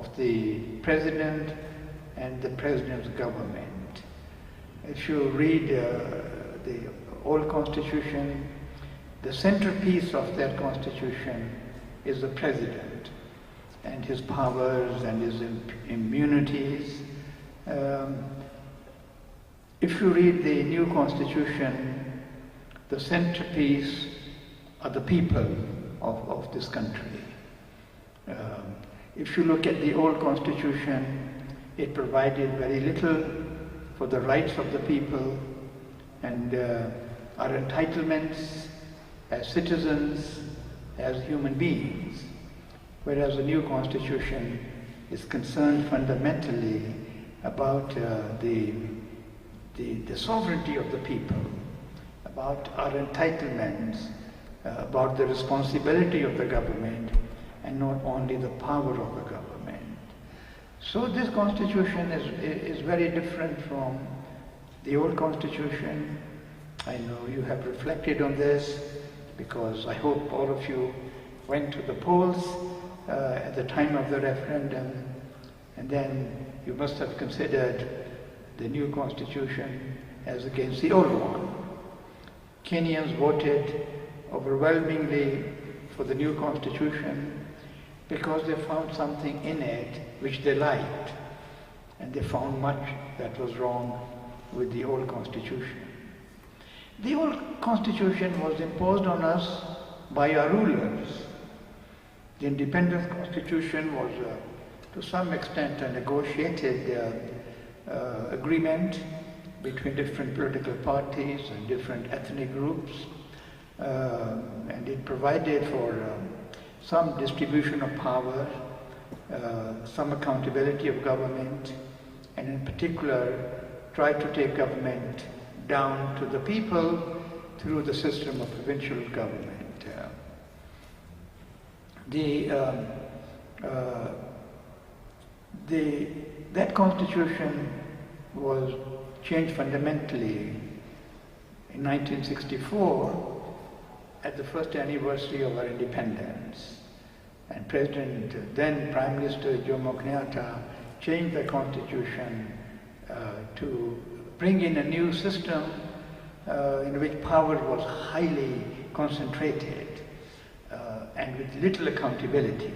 of the president and the president's government. If you read the old constitution, the centerpiece of that constitution is the president and his powers and his immunities. If you read the new constitution, the centerpiece are the people of this country. If you look at the old constitution, it provided very little for the rights of the people and our entitlements as citizens, as human beings, whereas the new constitution is concerned fundamentally about the sovereignty of the people, about our entitlements, about the responsibility of the government, and not only the power of the government. So this constitution is very different from the old constitution. I know you have reflected on this, because I hope all of you went to the polls at the time of the referendum, and then you must have considered the new constitution as against the old one. Kenyans voted overwhelmingly for the new constitution because they found something in it which they liked, and they found much that was wrong with the old constitution. The old constitution was imposed on us by our rulers. The independence constitution was to some extent a negotiated agreement between different political parties and different ethnic groups, and it provided for some distribution of power, some accountability of government, and in particular tried to take government down to the people through the system of provincial government. That constitution was changed fundamentally in 1964 at the first anniversary of our independence. And then Prime Minister Jomo Kenyatta changed the constitution to bring in a new system in which power was highly concentrated and with little accountability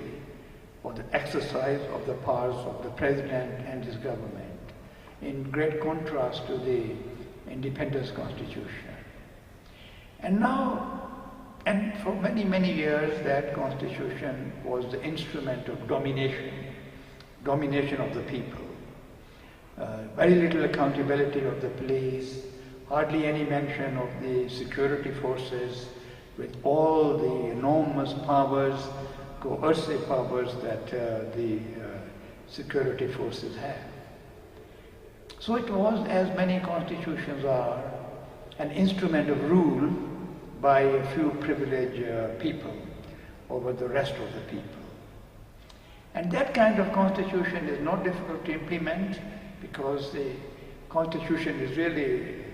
for the exercise of the powers of the president and his government, in great contrast to the independence constitution. And now, and for many, many years, that constitution was the instrument of domination of the people. Very little accountability of the police, hardly any mention of the security forces with all the enormous powers, coercive powers that the security forces have. So it was, as many constitutions are, an instrument of rule by a few privileged people over the rest of the people. And that kind of constitution is not difficult to implement, because the constitution is really